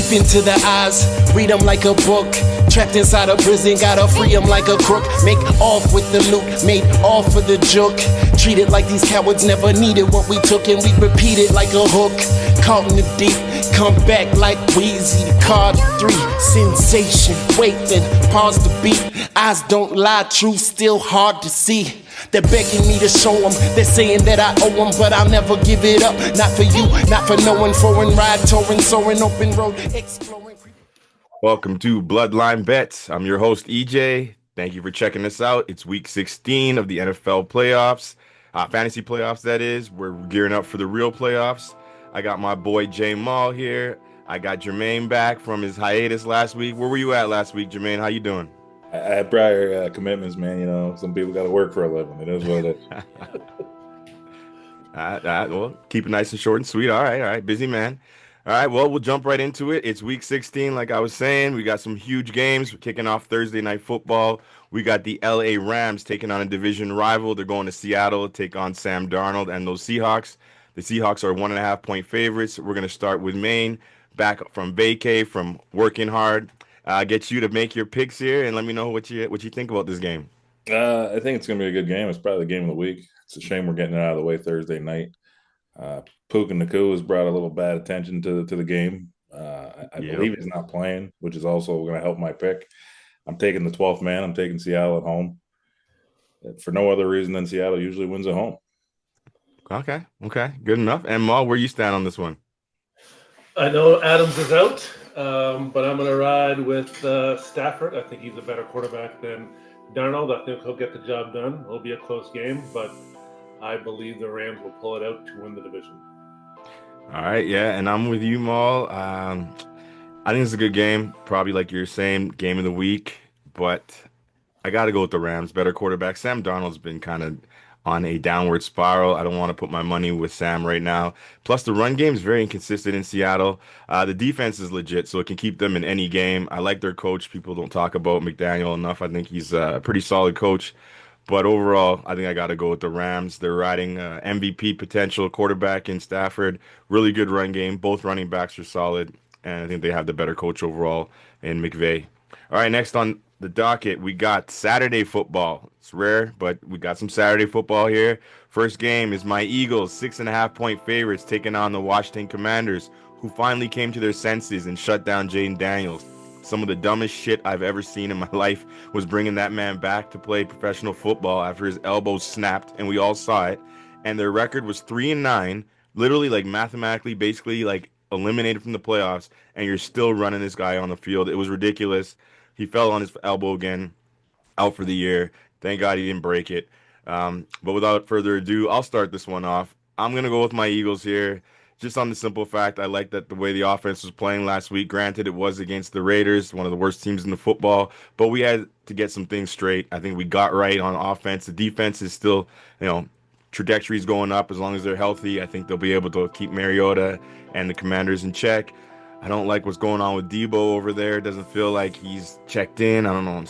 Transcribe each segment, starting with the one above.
Deep into the eyes, read them like a book. Trapped inside a prison, gotta free them like a crook. Make off with the loot, made off for the joke. Treated like these cowards never needed what we took, and we repeat it like a hook. Caught in the deep, come back like Wheezy. Card 3, sensation. Wait, then pause the beat. Eyes don't lie, truth still hard to see. They're begging me to show them, they're saying that I owe them, but I'll never give it up. Not for you, not for no one. Foreign ride, touring, soaring, open road, exploring. Welcome to Bloodline Bets. I'm your host, Ejay. Thank you for checking us out. It's week 16 of the NFL playoffs, fantasy playoffs, that is. We're gearing up for the real playoffs. I got my boy J-Maal here. I got Jermaine back from his hiatus last week. Where were you at last week, Jermaine? How you doing? I had prior commitments, man. You know, some people got to work for a living. It is what it is. Well, keep it nice and short and sweet. All right. Busy man. All right, well, we'll jump right into it. It's week 16, like I was saying. We got some huge games. We're kicking off Thursday Night Football. We got the LA Rams taking on a division rival. They're going to Seattle to take on Sam Darnold and those Seahawks. The Seahawks are 1.5-point favorites. We're going to start with Maine, back from vacay, from working hard. Get you to make your picks here and let me know what you think about this game. I think it's going to be a good game. It's probably the game of the week. It's a shame we're getting it out of the way Thursday night. Puka Nacua has brought a little bad attention to the game. I believe he's not playing, which is also going to help my pick. I'm taking the 12th man. I'm taking Seattle at home. For no other reason than Seattle usually wins at home. Okay. Good enough. And Maul, where you stand on this one? I know Adams is out, but I'm going to ride with Stafford. I think he's a better quarterback than Darnold. I think he'll get the job done. It'll be a close game, but I believe the Rams will pull it out to win the division. All right, yeah, and I'm with you, Maul. I think it's a good game, probably like you're saying, game of the week, but I got to go with the Rams. Better quarterback. Sam Darnold's been kind of on a downward spiral. I don't want to put my money with Sam right now. Plus, the run game is very inconsistent in Seattle. The defense is legit, so it can keep them in any game. I like their coach. People don't talk about McDaniel enough. I think he's a pretty solid coach. But overall, I think I got to go with the Rams. They're riding MVP potential quarterback in Stafford. Really good run game. Both running backs are solid. And I think they have the better coach overall in McVay. All right, next on the docket, we got Saturday football. It's rare, but we got some Saturday football here. First game is my Eagles, 6.5-point favorites, taking on the Washington Commanders, who finally came to their senses and shut down Jaden Daniels. Some of the dumbest shit I've ever seen in my life was bringing that man back to play professional football after his elbow snapped, and we all saw it. And their record was 3-9, literally like mathematically, basically like eliminated from the playoffs, and you're still running this guy on the field. It was ridiculous. He fell on his elbow again, out for the year. Thank God he didn't break it. But without further ado, I'll start this one off. I'm going to go with my Eagles here. Just on the simple fact, I like that the way the offense was playing last week. Granted, it was against the Raiders, one of the worst teams in the football, but we had to get some things straight. I think we got right on offense. The defense is still, trajectory's going up as long as they're healthy. I think they'll be able to keep Mariota and the Commanders in check. I don't like what's going on with Debo over there. It doesn't feel like he's checked in. I don't know.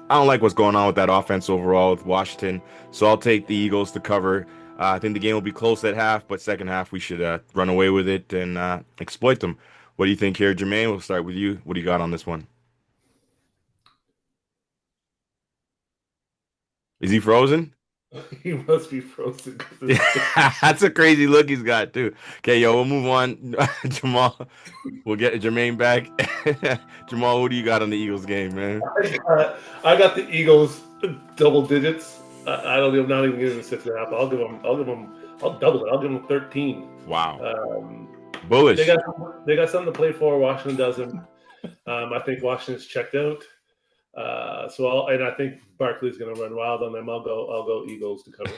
I don't like what's going on with that offense overall with Washington. So I'll take the Eagles to cover. I think the game will be close at half, but second half we should run away with it and exploit them. What do you think here, Jermaine? We'll start with you. What do you got on this one? Is he frozen? He must be frozen. That's a crazy look he's got, too. Okay, we'll move on. Jamal, we'll get Jermaine back. Jamal, who do you got on the Eagles game, man? I got the Eagles double digits. I don't even, not even giving them 6.5. I'll double it. I'll give them 13. Wow. Bullish. They got something to play for. Washington doesn't. I think Washington's checked out. I think Barkley's going to run wild on them. I'll go Eagles to cover.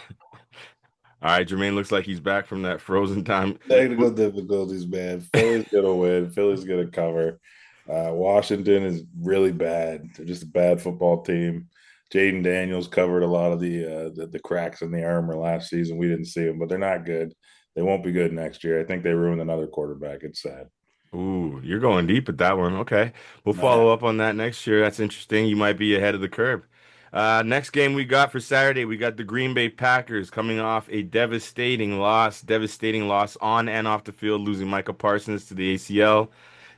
All right, Jermaine looks like he's back from that frozen time. Technical difficulties, man. Philly's going to win. Philly's going to cover. Washington is really bad. They're just a bad football team. Jaden Daniels covered a lot of the cracks in the armor last season. We didn't see them, but they're not good. They won't be good next year. I think they ruined another quarterback. It's sad. Ooh, you're going deep at that one. Okay. We'll follow up on that next year. That's interesting. You might be ahead of the curve. Next game we got for Saturday, we got the Green Bay Packers coming off a devastating loss on and off the field, losing Micah Parsons to the ACL.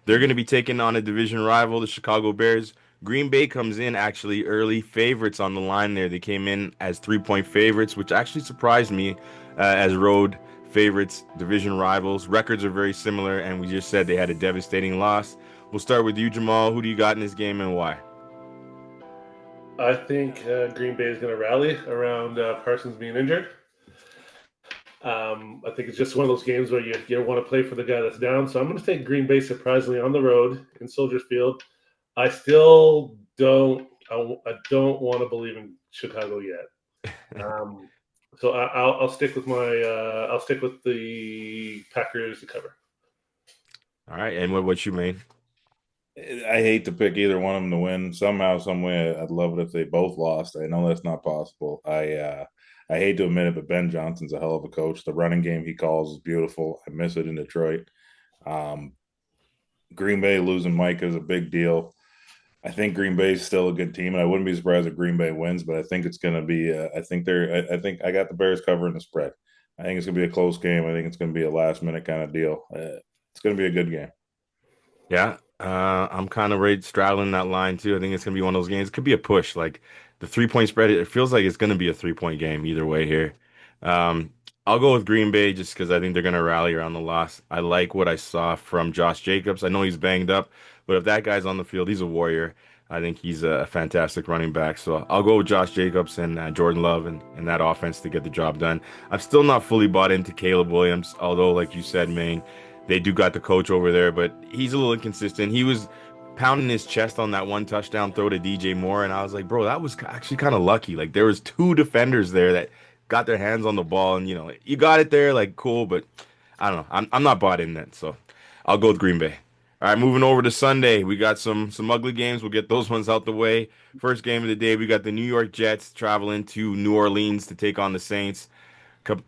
They're going to be taking on a division rival, the Chicago Bears. Green Bay comes in actually early favorites on the line there. They came in as 3-point favorites, which actually surprised me as road favorites, division rivals. Records are very similar, and we just said they had a devastating loss. We'll start with you, Jamal. Who do you got in this game and why? I think Green Bay is going to rally around Parsons being injured. I think it's just one of those games where you want to play for the guy that's down. So I'm going to take Green Bay surprisingly on the road in Soldier Field. I still I don't want to believe in Chicago yet. So I'll stick with I'll stick with the Packers to cover. All right, and what you mean? I hate to pick either one of them to win. Somehow, some way, I'd love it if they both lost. I know that's not possible. I hate to admit it, but Ben Johnson's a hell of a coach. The running game he calls is beautiful. I miss it in Detroit. Um, Green Bay losing Mike is a big deal. I think Green Bay is still a good team, and I wouldn't be surprised if Green Bay wins. But I think it's going to be. I think I got the Bears covering the spread. I think it's going to be a close game. I think it's going to be a last minute kind of deal. It's going to be a good game. Yeah, I'm kind of right straddling that line too. I think it's gonna be one of those games. It could be a push, like the 3-point spread. It feels like it's gonna be a 3-point game either way here. Um, I'll go with Green Bay just because I think they're gonna rally around the loss. I like what I saw from Josh Jacobs. I know he's banged up, but if that guy's on the field, he's a warrior. I think he's a fantastic running back. So I'll go with Josh Jacobs and Jordan Love and that offense to get the job done. I'm still not fully bought into Caleb Williams, although, like you said, Maine. They do got the coach over there, but he's a little inconsistent. He was pounding his chest on that one touchdown throw to DJ Moore, and I was like, bro, that was actually kind of lucky. Like there was two defenders there that got their hands on the ball, and you got it there, like cool, but I don't know. I'm not bought in that, so I'll go with Green Bay. All right, moving over to Sunday, we got some ugly games. We'll get those ones out the way. First game of the day, we got the New York Jets traveling to New Orleans to take on the Saints.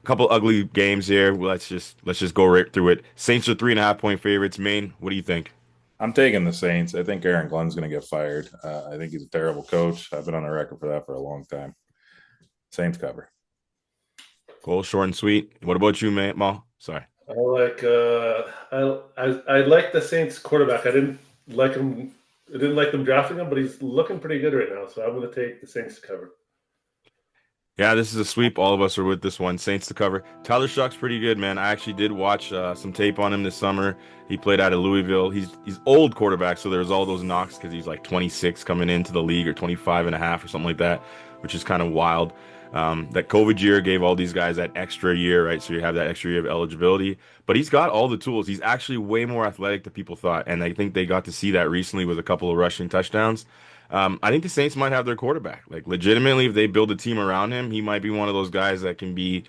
Couple ugly games here. Let's just go right through it. Saints are 3.5-point favorites. Maine, what do you think? I'm taking the Saints. I think Aaron Glenn's going to get fired. I think he's a terrible coach. I've been on the record for that for a long time. Saints cover. Cool, short and sweet. What about you, Matt? Maul? Sorry. I like the Saints quarterback. I didn't like him. I didn't like them drafting him, but he's looking pretty good right now. So I'm going to take the Saints to cover. Yeah, this is a sweep. All of us are with this one. Saints to cover. Tyler Shuck's pretty good, man. I actually did watch some tape on him this summer. He played out of Louisville. He's old quarterback, so there's all those knocks because he's like 26 coming into the league or 25 and a half or something like that, which is kind of wild. That COVID year gave all these guys that extra year, right? So you have that extra year of eligibility. But he's got all the tools. He's actually way more athletic than people thought, and I think they got to see that recently with a couple of rushing touchdowns. I think the Saints might have their quarterback. Like, legitimately, if they build a team around him, he might be one of those guys that can be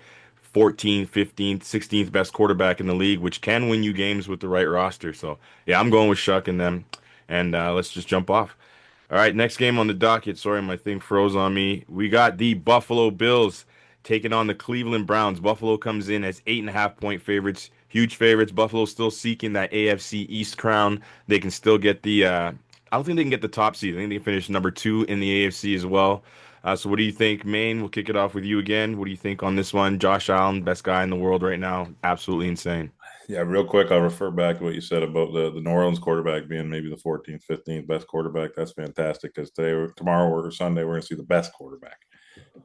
14th, 15th, 16th best quarterback in the league, which can win you games with the right roster. So, yeah, I'm going with Shuck and them. And let's just jump off. All right, next game on the docket. Sorry, my thing froze on me. We got the Buffalo Bills taking on the Cleveland Browns. Buffalo comes in as 8.5-point favorites. Huge favorites. Buffalo still seeking that AFC East crown. They can still get I don't think they can get the top seed. I think they can finish number 2 in the AFC as well. So what do you think, Maine? We'll kick it off with you again. What do you think on this one? Josh Allen, best guy in the world right now. Absolutely insane. Yeah, real quick, I'll refer back to what you said about the New Orleans quarterback being maybe the 14th, 15th best quarterback. That's fantastic because tomorrow or Sunday, we're going to see the best quarterback.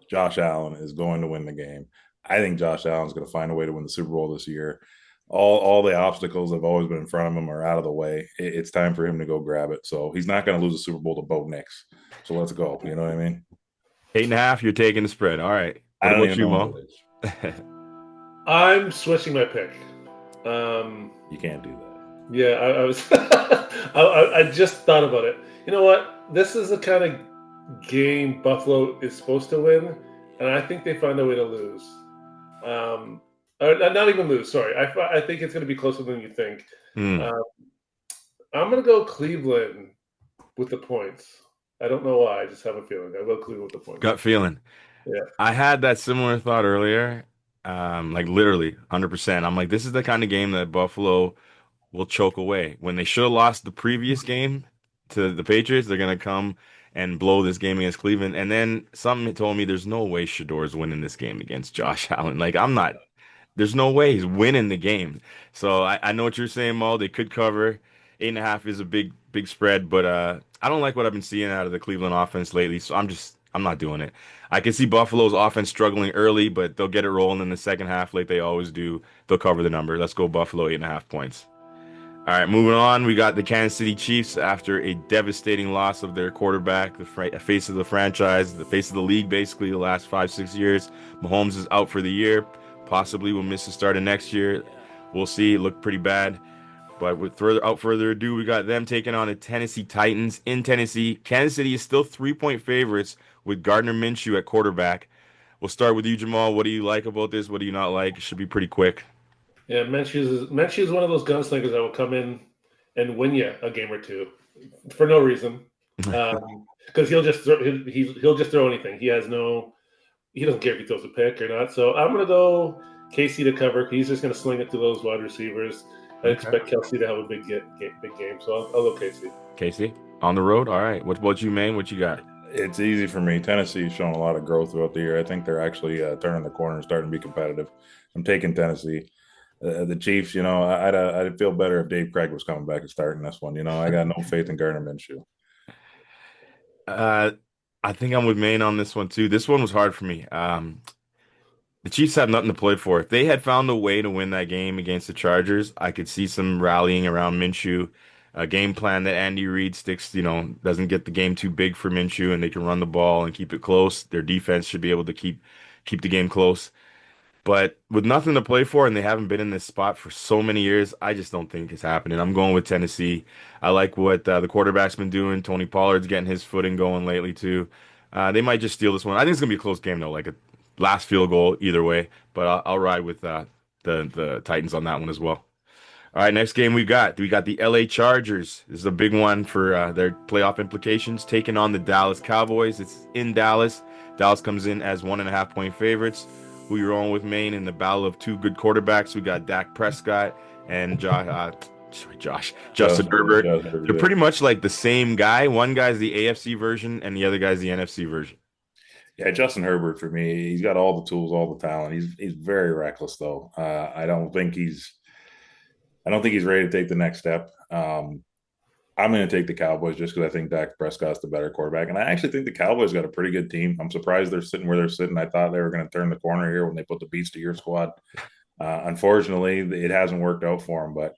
Josh Allen is going to win the game. I think Josh Allen's going to find a way to win the Super Bowl this year. All the obstacles have always been in front of him are out of the way. It's time for him to go grab it. So he's not going to lose the Super Bowl to Bo Nix. So let's go. You know what I mean? 8.5, you're taking the spread. All right. I What don't about even you, know Mo? what it is. I'm switching my pick. You can't do that. Yeah, I was. I just thought about it. You know what? This is the kind of game Buffalo is supposed to win, and I think they find a way to lose. Or not even lose. Sorry, I think it's going to be closer than you think. Hmm. I'm going to go Cleveland with the points. I don't know why. I just have a feeling. I'll go Cleveland with the points. Gut feeling. Yeah. I had that similar thought earlier. Like literally 100%. I'm like, this is the kind of game that Buffalo will choke away. When they should have lost the previous game to the Patriots, they're gonna come and blow this game against Cleveland. And then something told me there's no way Shador's winning this game against Josh Allen. Like I'm not. There's no way he's winning the game. So I know what you're saying, Mo. They could cover. 8.5 is a big spread, but I don't like what I've been seeing out of the Cleveland offense lately, so I'm not doing it. I can see Buffalo's offense struggling early, but they'll get it rolling in the second half like they always do. They'll cover the number. Let's go Buffalo 8.5 points. All right, moving on. We got the Kansas City Chiefs after a devastating loss of their quarterback, the face of the franchise, the face of the league, basically the last 5, 6 years. Mahomes is out for the year. Possibly will miss the start of next year. We'll see. It looked pretty bad. But without further ado, we got them taking on the Tennessee Titans in Tennessee. Kansas City is still 3-point favorites with Gardner Minshew at quarterback. We'll start with you, Jamal. What do you like about this? What do you not like? It should be pretty quick. Yeah, Mensch's one of those gunslingers that will come in and win you a game or two for no reason, because he'll just throw anything. He doesn't care if he throws a pick or not. So I'm gonna go KC to cover. He's just gonna sling it to those wide receivers. I expect Kelsey to have a big game. So I'll go KC. Casey, on the road. All right. What about you, man? What you got? It's easy for me. Tennessee's shown a lot of growth throughout the year. I think they're actually turning the corner and starting to be competitive. I'm taking Tennessee. The Chiefs, I'd feel better if Dave Craig was coming back and starting this one. I got no faith in Gardner Minshew. Uh, I think I'm with Maine on this one too. This one was hard for me. The Chiefs have nothing to play for. If they had found a way to win that game against the Chargers, I could see some rallying around Minshew. A game plan that Andy Reid sticks, doesn't get the game too big for Minshew, and they can run the ball and keep it close. Their defense should be able to keep the game close. But with nothing to play for, and they haven't been in this spot for so many years, I just don't think it's happening. I'm going with Tennessee. I like what the quarterback's been doing. Tony Pollard's getting his footing going lately too. They might just steal this one. I think it's gonna be a close game though, like a last field goal either way. But I'll ride with the Titans on that one as well. All right, next game we got the LA Chargers. This is a big one for their playoff implications, taking on the Dallas Cowboys. It's in Dallas. Dallas comes in as 1.5 point favorites. Who you're on with, Maine, in the battle of two good quarterbacks? We got Dak Prescott and Justin Herbert. They're pretty much like the same guy. One guy's the AFC version, and the other guy's the NFC version. Yeah, Justin Herbert for me, he's got all the tools, all the talent. He's very reckless though. I don't think he's ready to take the next step. I'm going to take the Cowboys just because I think Dak Prescott's the better quarterback. And I actually think the Cowboys got a pretty good team. I'm surprised they're sitting where they're sitting. I thought they were going to turn the corner here when they put the Beast to your squad. Unfortunately, it hasn't worked out for them. But,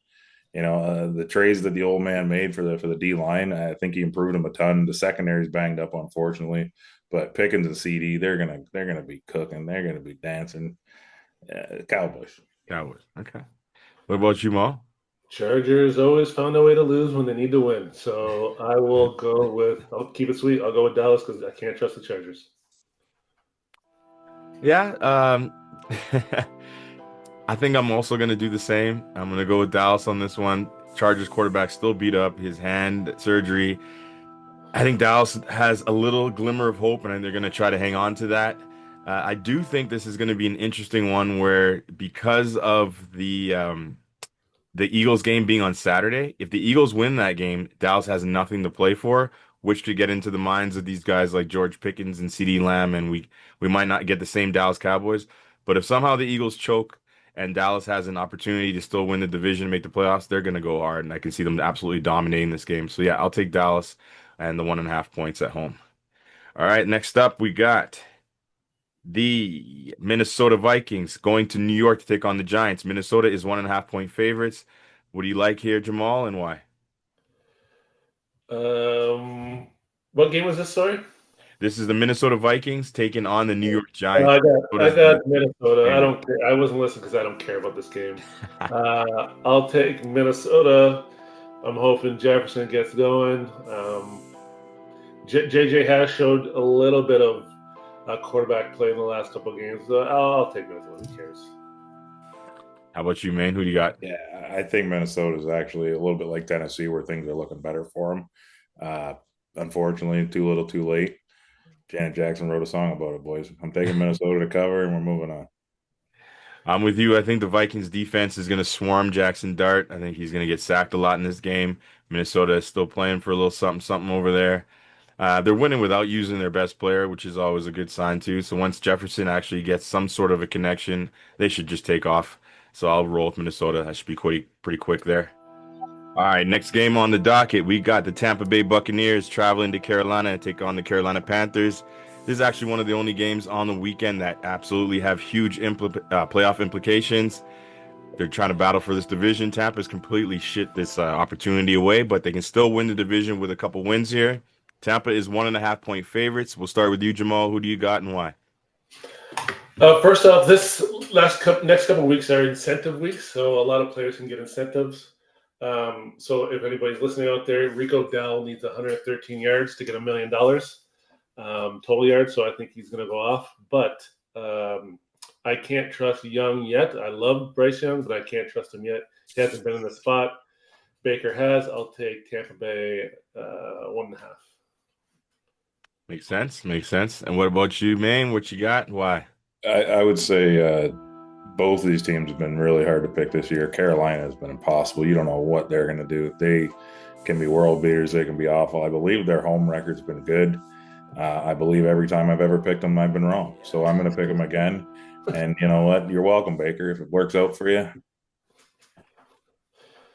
the trades that the old man made for the D line, I think he improved them a ton. The secondary's banged up, unfortunately. But Pickens and CD, they're gonna be cooking. They're gonna be dancing. Cowboys. Cowboys. Okay. What about you, Ma? Chargers always found a way to lose when they need to win. So I'll keep it sweet. I'll go with Dallas because I can't trust the Chargers. Yeah, I think I'm also going to do the same. I'm going to go with Dallas on this one. Chargers quarterback still beat up, his hand surgery. I think Dallas has a little glimmer of hope, and they're going to try to hang on to that. I do think this is going to be an interesting one where because of the Eagles game being on Saturday, if the Eagles win that game, Dallas has nothing to play for, which could get into the minds of these guys like George Pickens and CeeDee Lamb, and we might not get the same Dallas Cowboys. But if somehow the Eagles choke and Dallas has an opportunity to still win the division and make the playoffs, they're going to go hard, and I can see them absolutely dominating this game. So yeah, I'll take Dallas and the 1.5 points at home. All right, next up we got the Minnesota Vikings going to New York to take on the Giants. Minnesota is 1.5 point favorites. What do you like here, Jamal, and why? What game was this? Sorry. This is the Minnesota Vikings taking on the New York Giants. I got Minnesota. I don't care. I wasn't listening because I don't care about this game. I'll take Minnesota. I'm hoping Jefferson gets going. JJ has showed a little bit of quarterback play in the last couple of games. So I'll take Minnesota. Who cares? How about you, man? Who do you got? Yeah, I think Minnesota is actually a little bit like Tennessee, where things are looking better for them. Unfortunately, too little, too late. Janet Jackson wrote a song about it, boys. I'm taking Minnesota to cover, and we're moving on. I'm with you. I think the Vikings defense is going to swarm Jackson Dart. I think he's going to get sacked a lot in this game. Minnesota is still playing for a little something over there. They're winning without using their best player, which is always a good sign too. So once Jefferson actually gets some sort of a connection, they should just take off. So I'll roll with Minnesota. That should be pretty quick there. All All right, next game on the docket, we got the Tampa Bay Buccaneers traveling to Carolina to take on the Carolina Panthers. This is actually one of the only games on the weekend that absolutely have huge playoff implications. They're trying to battle for this division. Tampa's completely shit this opportunity away, but they can still win the division with a couple wins here. Tampa is 1.5 point favorites. We'll start with you, Jamal. Who do you got and why? First off, this next couple of weeks are incentive weeks, so a lot of players can get incentives. So if anybody's listening out there, Rico Dell needs 113 yards to get $1 million total yards, so I think he's going to go off. But I can't trust Young yet. I love Bryce Young, but I can't trust him yet. He hasn't been in the spot. Baker has. I'll take Tampa Bay 1.5. Makes sense. Makes sense. And what about you, man? What you got? Why? I would say both of these teams have been really hard to pick this year. Carolina has been impossible. You don't know what they're going to do. They can be world beaters. They can be awful. I believe their home record's been good. I believe every time I've ever picked them, I've been wrong. So I'm going to pick them again. And you know what? You're welcome, Baker. If it works out for you.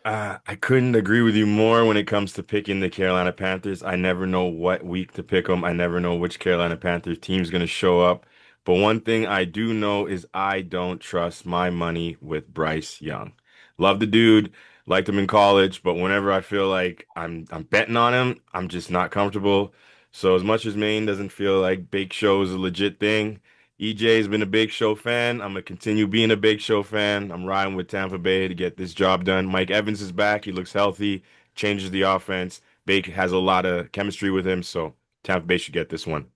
I couldn't agree with you more when it comes to picking the Carolina Panthers. I never know what week to pick them. I never know which Carolina Panthers team is going to show up. But one thing I do know is I don't trust my money with Bryce Young. Love the dude, liked him in college, but whenever I feel like I'm betting on him, I'm just not comfortable. So as much as Maine doesn't feel like Bake Show is a legit thing, EJ has been a Big Show fan. I'm going to continue being a Big Show fan. I'm riding with Tampa Bay to get this job done. Mike Evans is back. He looks healthy, changes the offense. Bake has a lot of chemistry with him, so Tampa Bay should get this one.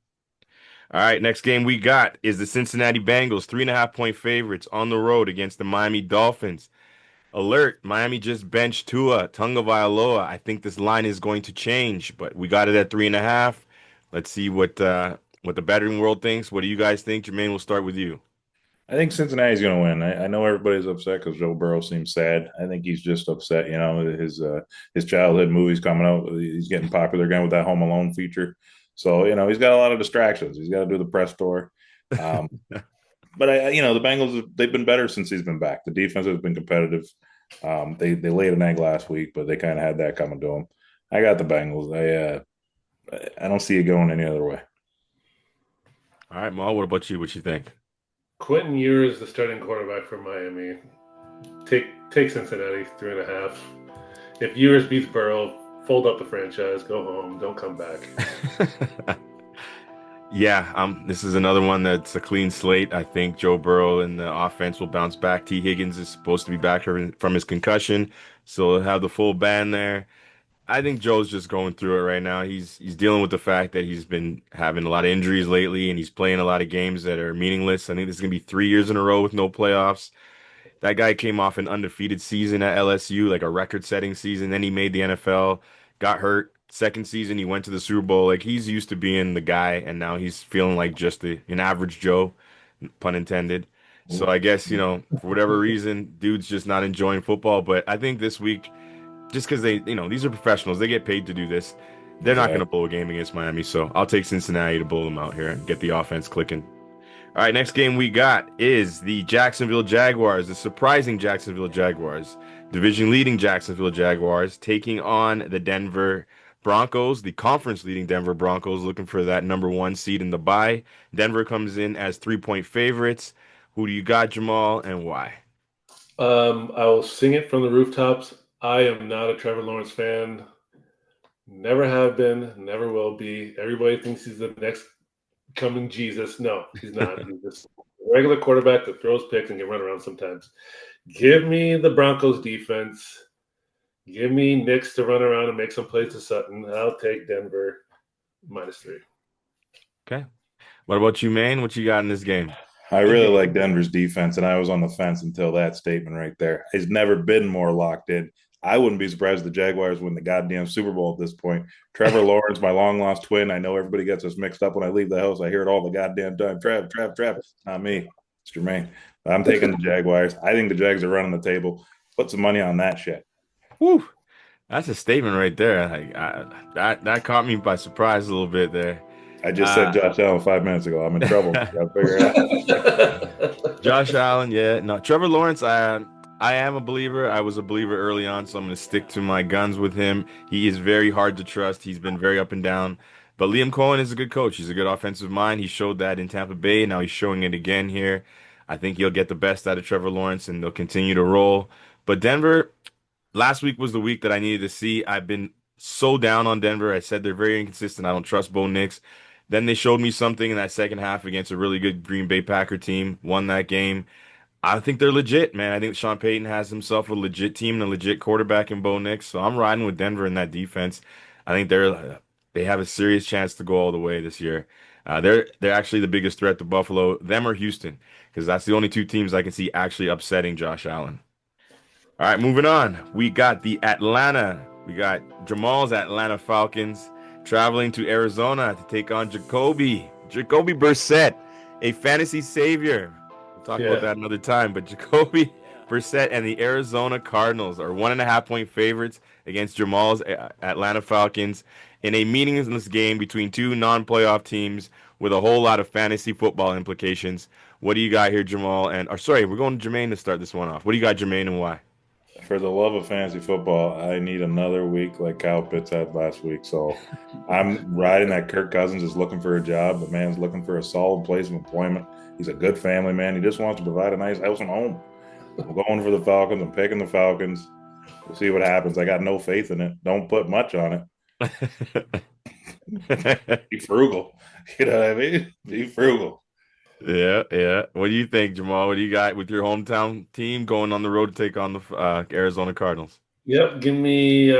All right, next game we got is the Cincinnati Bengals, 3.5 point favorites on the road against the Miami Dolphins. Alert, Miami just benched Tua Tagovailoa. I think this line is going to change, but we got it at 3.5. Let's see what the betting world thinks. What do you guys think? Jermaine, we'll start with you. I think Cincinnati's going to win. I know everybody's upset because Joe Burrow seems sad. I think he's just upset. You know, his childhood movies coming out. He's getting popular again with that Home Alone feature. So you know, he's got a lot of distractions. He's got to do the press tour. But the Bengals, they've been better since he's been back. The defense has been competitive. They laid an egg last week, but they kind of had that coming to them. I got the Bengals. I don't see it going any other way. All right, Maul, what about you? What you think? Quentin Ewers, the starting quarterback for Miami. Take Cincinnati 3.5. If Ewers beats Burrow, fold up the franchise, go home, don't come back. Yeah, this is another one that's a clean slate. I think Joe Burrow and the offense will bounce back. T. Higgins is supposed to be back from his concussion, so he'll have the full band there. I think Joe's just going through it right now. He's dealing with the fact that he's been having a lot of injuries lately, and he's playing a lot of games that are meaningless. I think this is going to be 3 years in a row with no playoffs. That guy came off an undefeated season at LSU, like a record-setting season. Then he made the NFL, got hurt. Second season, he went to the Super Bowl. Like, he's used to being the guy, and now he's feeling like just an average Joe, pun intended. So I guess, for whatever reason, dude's just not enjoying football. But I think this week, just because these are professionals, they get paid to do this. They're not going to blow a game against Miami. So I'll take Cincinnati to blow them out here and get the offense clicking. All right, next game we got is the Jacksonville Jaguars, the surprising Jacksonville Jaguars, division-leading Jacksonville Jaguars, taking on the Denver Broncos, the conference-leading Denver Broncos, looking for that number 1 seed in the bye. Denver comes in as 3-point favorites. Who do you got, Jamal, and why? I will sing it from the rooftops. I am not a Trevor Lawrence fan. Never have been, never will be. Everybody thinks he's the next coming Jesus. No, he's not. He's just a regular quarterback that throws picks and can run around sometimes. Give me the Broncos defense. Give me Knicks to run around and make some plays to Sutton. I'll take Denver -3. Okay. What about you, man? What you got in this game? I really like Denver's defense, and I was on the fence until that statement right there. It's never been more locked in. I wouldn't be surprised if the Jaguars win the goddamn Super Bowl at this point. Trevor Lawrence, my long-lost twin. I know everybody gets us mixed up when I leave the house. I hear it all the goddamn time. Trav. Not me. It's Jermaine. But I'm taking the Jaguars. I think the Jags are running the table. Put some money on that shit. Whew. That's a statement right there. Like, that caught me by surprise a little bit there. I just said Josh Allen 5 minutes ago. I'm in trouble. Gotta figure it out. Josh Allen, yeah. No, Trevor Lawrence, I am a believer. I was a believer early on, so I'm going to stick to my guns with him. He is very hard to trust. He's been very up and down. But Liam Cohen is a good coach. He's a good offensive mind. He showed that in Tampa Bay. Now he's showing it again here. I think he'll get the best out of Trevor Lawrence, and they'll continue to roll. But Denver, last week was the week that I needed to see. I've been so down on Denver. I said they're very inconsistent. I don't trust Bo Nix. Then they showed me something in that second half against a really good Green Bay Packer team, won that game. I think they're legit, man. I think Sean Payton has himself a legit team and a legit quarterback in Bo Nix. So I'm riding with Denver in that defense. I think they have a serious chance to go all the way this year. They're actually the biggest threat to Buffalo, them or Houston, because that's the only two teams I can see actually upsetting Josh Allen. All right, moving on. We got Jamal's Atlanta Falcons traveling to Arizona to take on Jacoby Brissett, a fantasy savior. We'll talk about that another time. But Jacoby Brissett and the Arizona Cardinals are 1.5-point favorites against Jamal's Atlanta Falcons in a meaningless game between two non-playoff teams with a whole lot of fantasy football implications. What do you got here, Jamal? We're going to Jermaine to start this one off. What do you got, Jermaine, and why? For the love of fantasy football, I need another week like Kyle Pitts had last week. So I'm riding that Kirk Cousins is looking for a job. The man's looking for a solid place of employment. He's a good family man. He just wants to provide a nice house and home. I'm going for the Falcons. I'm picking the Falcons. We'll see what happens. I got no faith in it. Don't put much on it. Be frugal. You know what I mean? Be frugal. Yeah, yeah. What do you think, Jamal? What do you got with your hometown team going on the road to take on the Arizona Cardinals? Yep, give me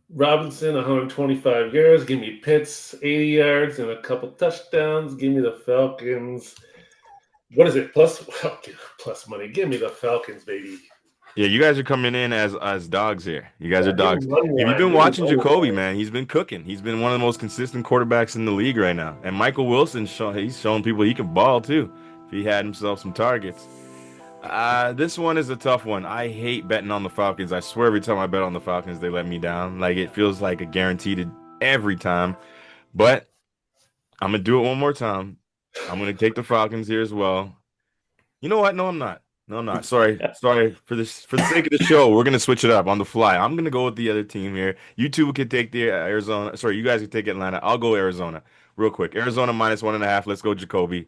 Robinson 125 yards. Give me Pitts 80 yards and a couple touchdowns. Give me the Falcons. What is it? Plus money. Give me the Falcons, baby. Yeah, you guys are coming in as dogs here. You guys are dogs. If you've been watching Jacoby, man, he's been cooking. He's been one of the most consistent quarterbacks in the league right now. And Michael Wilson, he's showing people he can ball too if he had himself some targets. This one is a tough one. I hate betting on the Falcons. I swear every time I bet on the Falcons, they let me down. Like it feels like a guaranteed every time. But I'm gonna do it one more time. I'm gonna take the Falcons here as well. You know what? No, I'm not. No, I'm not. Sorry. For the sake of the show, we're gonna switch it up on the fly. I'm gonna go with the other team here. You two can take the Arizona. Sorry, you guys can take Atlanta. I'll go Arizona real quick. Arizona -1.5. Let's go Jacoby.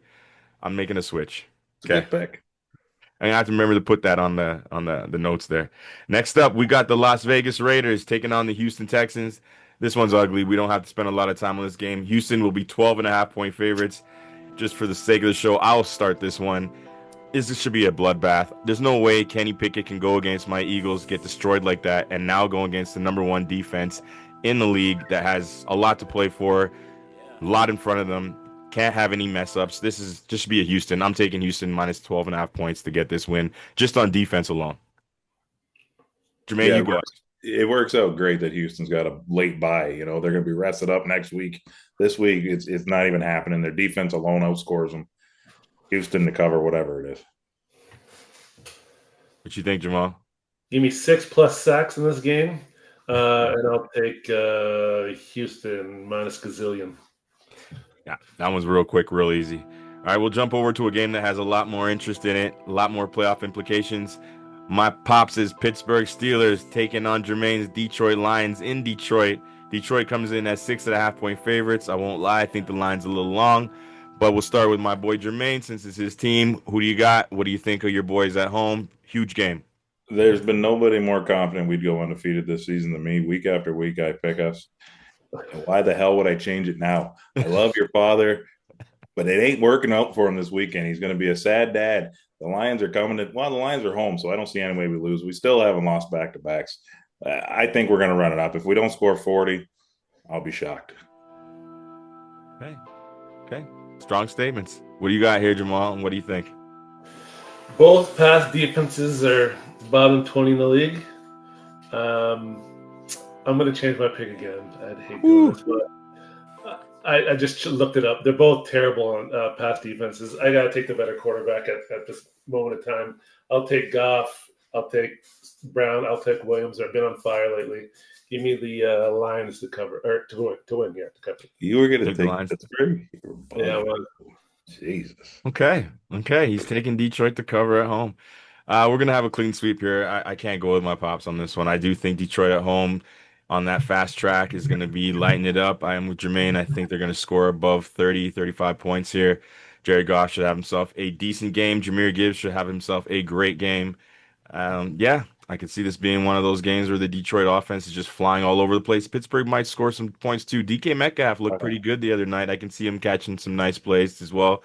I'm making a switch. Okay. Good pick. I have to remember to put that on the notes there. Next up, we got the Las Vegas Raiders taking on the Houston Texans. This one's ugly. We don't have to spend a lot of time on this game. Houston will be 12.5-point favorites. Just for the sake of the show, I'll start this one. This should be a bloodbath. There's no way Kenny Pickett can go against my Eagles, get destroyed like that, and now go against the number one defense in the league that has a lot to play for, a lot in front of them. Can't have any mess ups. This is just be a Houston. I'm taking Houston -12.5 points to get this win just on defense alone. Jermaine, you go. It works out great that Houston's got a late bye. You know, they're going to be rested up next week. This week, it's not even happening. Their defense alone outscores them. Houston to cover whatever it is. What you think, Jamal? Give me 6+ sacks in this game, and I'll take Houston -gazillion. Yeah, that one's real quick, real easy. All right, we'll jump over to a game that has a lot more interest in it, a lot more playoff implications. My pops is Pittsburgh Steelers taking on Jermaine's Detroit Lions in Detroit. Detroit comes in as 6.5-point favorites. I won't lie, I think the line's a little long, but we'll start with my boy Jermaine since it's his team. Who do you got? What do you think of your boys at home? Huge game. There's been nobody more confident we'd go undefeated this season than me. Week after week, I pick us. Why the hell would I change it now? I love your father, but it ain't working out for him this weekend. He's going to be a sad dad. The Lions are coming in. Well, the Lions are home, so I don't see any way we lose. We still haven't lost back-to-backs. I think we're going to run it up. If we don't score 40, I'll be shocked. Okay. Strong statements. What do you got here, Jamal, and what do you think? Both pass defenses are bottom 20 in the league. I'm going to change my pick again. I'd hate doing this, but I just looked it up. They're both terrible on pass defenses. I got to take the better quarterback at this moment of time. I'll take Goff. I'll take Brown. I'll take Williams. They've been on fire lately. Give me the Lions to cover or to win. Yeah, to cover. You were going to take Pittsburgh? Yeah, well, Jesus. Okay. He's taking Detroit to cover at home. We're gonna have a clean sweep here. I can't go with my pops on this one. I do think Detroit at home on that fast track is gonna be lighting it up. I am with Jermaine. I think they're gonna score above 30, 35 points here. Jared Goff should have himself a decent game. Jahmyr Gibbs should have himself a great game. Yeah, I could see this being one of those games where the Detroit offense is just flying all over the place. Pittsburgh might score some points too. DK Metcalf looked Okay. pretty good the other night. I can see him catching some nice plays as well.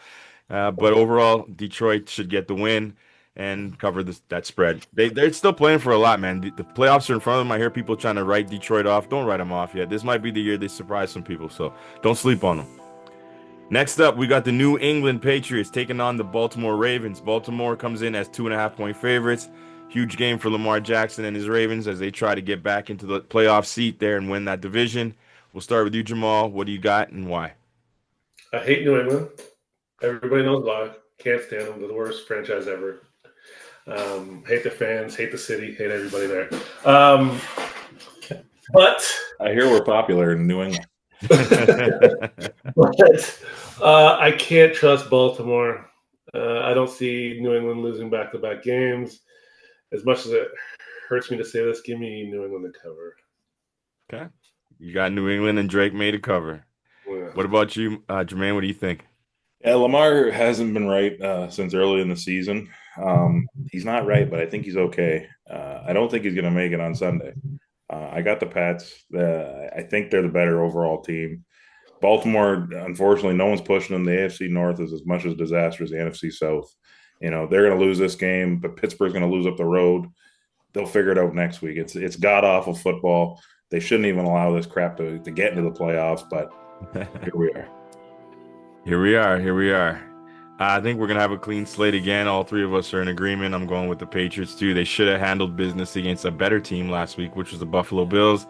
But overall, Detroit should get the win and cover that spread. They're still playing for a lot, man. The playoffs are in front of them. I hear people trying to write Detroit off. Don't write them off yet. This might be the year they surprise some people, so don't sleep on them. Next up, we got the New England Patriots taking on the Baltimore Ravens. Baltimore comes in as 2.5-point favorites. Huge game for Lamar Jackson and his Ravens as they try to get back into the playoff seat there and win that division. We'll start with you, Jamal. What do you got and why? I hate New England. Everybody knows why. Can't stand them. They're the worst franchise ever. Hate the fans, hate the city, hate everybody there. But I hear we're popular in New England. but I can't trust Baltimore. I don't see New England losing back-to-back games. As much as it hurts me to say this, give me New England to cover. Okay. You got New England and Drake made a cover. Yeah. What about you, Jermaine? What do you think? Yeah, Lamar hasn't been right since early in the season. He's not right, but I think he's okay. I don't think he's going to make it on Sunday. I got the Pats. I think they're the better overall team. Baltimore, unfortunately, no one's pushing them. The AFC North is as much as disastrous as the NFC South. You know, they're going to lose this game, but Pittsburgh's going to lose up the road. They'll figure it out next week. It's god awful football. They shouldn't even allow this crap to get into the playoffs, but here we are. Here we are. Here we are. I think we're going to have a clean slate again. All three of us are in agreement. I'm going with the Patriots, too. They should have handled business against a better team last week, which was the Buffalo Bills.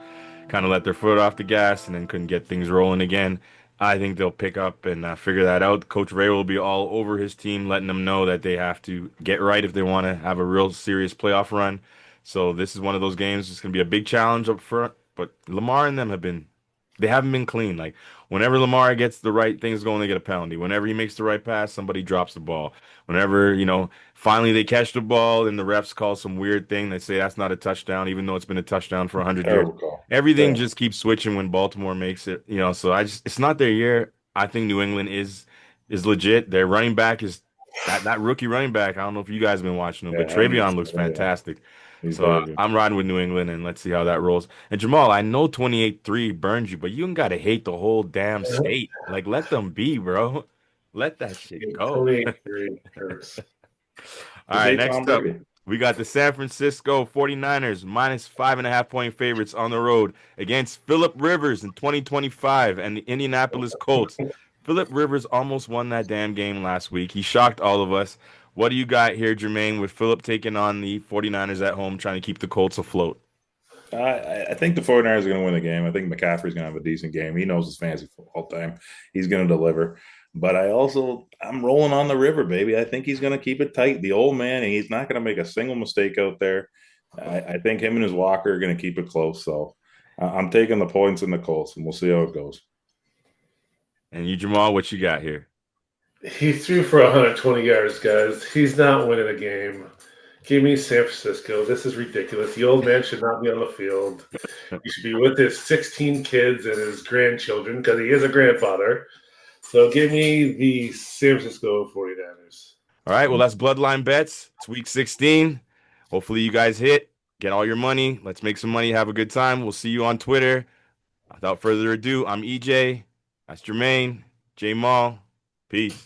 Kind of let their foot off the gas and then couldn't get things rolling again. I think they'll pick up and figure that out. Coach Ray will be all over his team, letting them know that they have to get right if they want to have a real serious playoff run. So this is one of those games. It's going to be a big challenge up front. But Lamar and them they haven't been clean. Like whenever Lamar gets the right things going, they get a penalty. Whenever he makes the right pass, somebody drops the ball. Whenever, finally they catch the ball and the refs call some weird thing, they say that's not a touchdown, even though it's been a touchdown for 100 years. Terrible call. Everything Terrible. just keeps switching when Baltimore makes it, so it's not their year. I think New England is legit. Their running back is that rookie running back. I don't know if you guys have been watching him, but Yeah, Travion looks fantastic. he's So very good. I'm riding with New England, and let's see how that rolls. And Jamal, I know 28-3 burns you, but you don't gotta hate the whole damn state. Like, let them be, bro. Let that shit go. 28-3 hurts. All Just right, hate Tom next up, Brady. we got the San Francisco 49ers minus 5.5-point favorites on the road against Philip Rivers in 2025 and the Indianapolis Colts. Philip Rivers almost won that damn game last week. He shocked all of us. What do you got here, Jermaine, with Philip taking on the 49ers at home, trying to keep the Colts afloat? I think the 49ers are going to win the game. I think McCaffrey's going to have a decent game. He knows his fantasy football time. He's going to deliver. But I'm rolling on the river, baby. I think he's going to keep it tight. The old man, he's not going to make a single mistake out there. I think him and his Walker are going to keep it close. So I'm taking the points in the Colts, and we'll see how it goes. And you, Jamal, what you got here? He threw for 120 yards, guys. He's not winning a game. Give me San Francisco. This is ridiculous. The old man should not be on the field. He should be with his 16 kids and his grandchildren because he is a grandfather. So give me the San Francisco 49ers. All right, well, that's Bloodline Bets. It's week 16. Hopefully you guys hit. Get all your money. Let's make some money. Have a good time. We'll see you on Twitter. Without further ado, I'm Ejay. That's Jermaine. J-Maul. Peace.